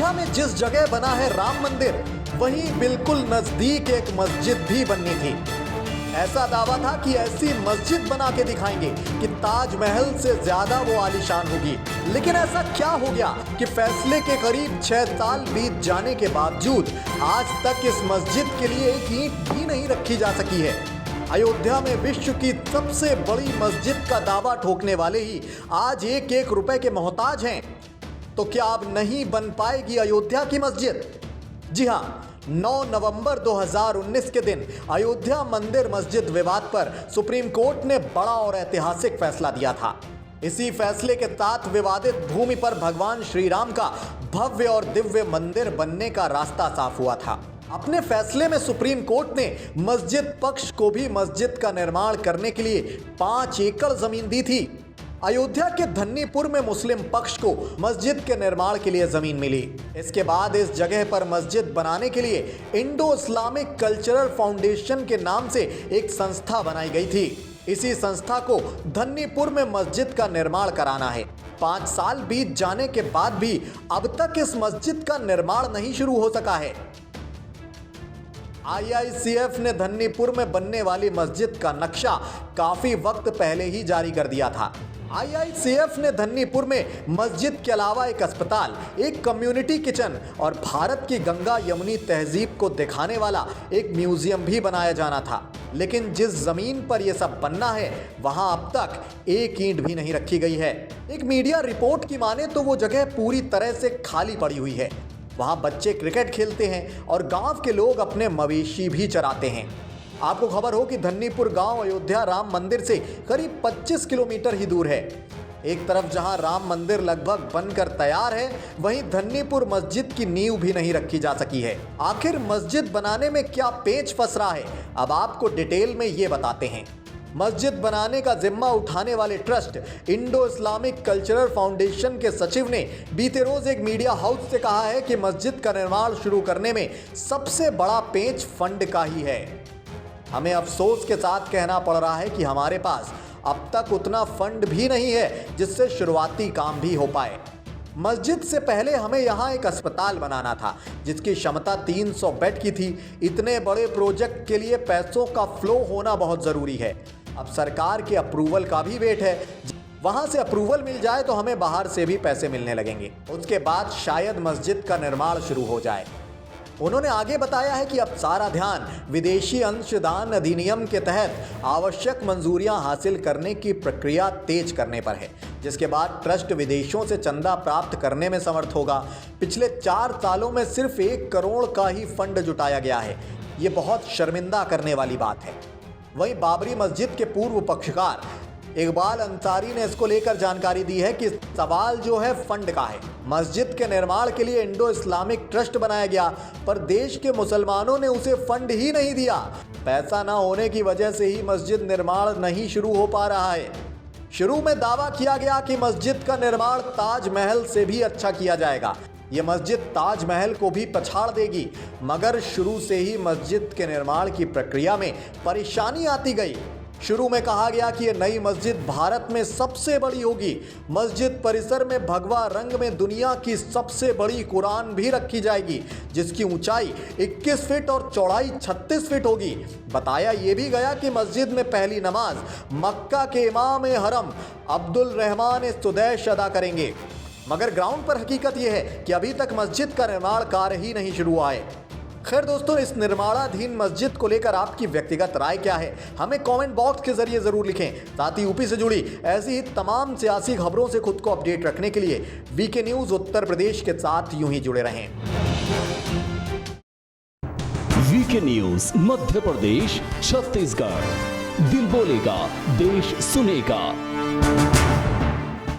अयोध्या में जिस जगह बना है राम मंदिर, वहीं बिल्कुल नजदीक एक मस्जिद भी बननी थी। ऐसा दावा था कि ऐसी मस्जिद बना के दिखाएंगे कि ताजमहल से ज्यादा वो आलीशान होगी। लेकिन ऐसा क्या हो गया कि फैसले के करीब 6 साल बीत जाने के बावजूद आज तक इस मस्जिद के लिए एक ईंट भी नहीं रखी जा सकी है। अयोध्या में विश्व की सबसे बड़ी मस्जिद का दावा ठोकने वाले ही आज एक एक रुपए के मोहताज हैं। तो क्या अब नहीं बन पाएगी अयोध्या की मस्जिद? जी हाँ, 9 नवंबर 2019 के दिन अयोध्या मंदिर मस्जिद विवाद पर सुप्रीम कोर्ट ने बड़ा और ऐतिहासिक फैसला दिया था। इसी फैसले के साथ विवादित भूमि पर भगवान श्री राम का भव्य और दिव्य मंदिर बनने का रास्ता साफ हुआ था। अपने फैसले में सुप्रीम कोर्ट ने मस्जिद पक्ष को भी मस्जिद का निर्माण करने के लिए 5 एकड़ जमीन दी थी। अयोध्या के धन्नीपुर में मुस्लिम पक्ष को मस्जिद के निर्माण के लिए जमीन मिली। इसके बाद इस जगह पर मस्जिद बनाने के लिए इंडो इस्लामिक कल्चरल फाउंडेशन के नाम से एक संस्था बनाई गई थी। इसी संस्था को धन्नीपुर में मस्जिद का निर्माण कराना है। 5 साल बीत जाने के बाद भी अब तक इस मस्जिद का निर्माण नहीं शुरू हो सका है। IICF ने धन्नीपुर में बनने वाली मस्जिद का नक्शा काफी वक्त पहले ही जारी कर दिया था। IICF ने धन्नीपुर में मस्जिद के अलावा एक अस्पताल, एक कम्युनिटी किचन और भारत की गंगा यमुनी तहजीब को दिखाने वाला एक म्यूजियम भी बनाया जाना था। लेकिन जिस जमीन पर यह सब बनना है, वहां अब तक एक ईंट भी नहीं रखी गई है। एक मीडिया रिपोर्ट की माने तो वो जगह पूरी तरह से खाली पड़ी हुई है। वहां बच्चे क्रिकेट खेलते हैं और गांव के लोग अपने मवेशी भी चराते हैं। आपको खबर हो कि धन्नीपुर गांव अयोध्या राम मंदिर से करीब 25 किलोमीटर ही दूर है। एक तरफ जहां राम मंदिर लगभग बनकर तैयार है, वहीं धन्नीपुर मस्जिद की नींव भी नहीं रखी जा सकी है। आखिर मस्जिद बनाने में क्या पेच फंस रहा है, अब आपको डिटेल में ये बताते हैं। मस्जिद बनाने का जिम्मा उठाने वाले trust Indo Islamic cultural foundation के सचिव ने बीते रोज एक मीडिया हाउस से कहा है कि मस्जिद का निर्माण शुरू करने में सबसे बड़ा पेच फंड का ही है। हमें अफसोस के साथ कहना पड़ रहा है कि हमारे पास अब तक उतना फंड भी नहीं है जिससे शुरुआती काम भी हो पाए। मस्जिद से पहले हमें यहाँ एक अस्पताल बनाना था जिसकी क्षमता 300 बेड की थी। इतने बड़े प्रोजेक्ट के लिए पैसों का फ्लो होना बहुत ज़रूरी है। अब सरकार के अप्रूवल का भी वेट है। वहाँ से अप्रूवल मिल जाए तो हमें बाहर से भी पैसे मिलने लगेंगे। उसके बाद शायद मस्जिद का निर्माण शुरू हो जाए। उन्होंने आगे बताया है कि अब सारा ध्यान विदेशी अंशदान अधिनियम के तहत आवश्यक मंजूरियां हासिल करने की प्रक्रिया तेज करने पर है, जिसके बाद ट्रस्ट विदेशों से चंदा प्राप्त करने में समर्थ होगा। पिछले 4 सालों में सिर्फ 1 करोड़ का ही फंड जुटाया गया है। ये बहुत शर्मिंदा करने वाली बात है। वहीं बाबरी मस्जिद के पूर्व पक्षकार इकबाल अंसारी ने इसको लेकर जानकारी दी है कि सवाल जो है फंड का है। मस्जिद के निर्माण के लिए इंडो इस्लामिक ट्रस्ट बनाया गया, पर देश के मुसलमानों ने उसे फंड ही नहीं दिया। पैसा ना होने की वजह से ही मस्जिद निर्माण नहीं शुरू हो पा रहा है। शुरू में दावा किया गया कि मस्जिद का निर्माण ताजमहल से भी अच्छा किया जाएगा। ये मस्जिद ताजमहल को भी पछाड़ देगी, मगर शुरू से ही मस्जिद के निर्माण की प्रक्रिया में परेशानी आती गई। शुरू में कहा गया कि यह नई मस्जिद भारत में सबसे बड़ी होगी। मस्जिद परिसर में भगवा रंग में दुनिया की सबसे बड़ी कुरान भी रखी जाएगी, जिसकी ऊंचाई 21 फीट और चौड़ाई 36 फीट होगी। बताया यह भी गया कि मस्जिद में पहली नमाज मक्का के इमाम हरम अब्दुल रहमान सुदैश अदा करेंगे। मगर ग्राउंड पर हकीकत यह है कि अभी तक मस्जिद का निर्माण कार्य ही नहीं शुरू हुआ है। खैर दोस्तों, इस निर्माणाधीन मस्जिद को लेकर आपकी व्यक्तिगत राय क्या है, हमें कमेंट बॉक्स के जरिए जरूर लिखें। साथ ही यूपी से जुड़ी ऐसी ही तमाम सियासी खबरों से खुद को अपडेट रखने के लिए वीके न्यूज उत्तर प्रदेश के साथ यूं ही जुड़े रहें। VK news Madhya Pradesh, Chhattisgarh. दिल बोलेगा, देश सुनेगा।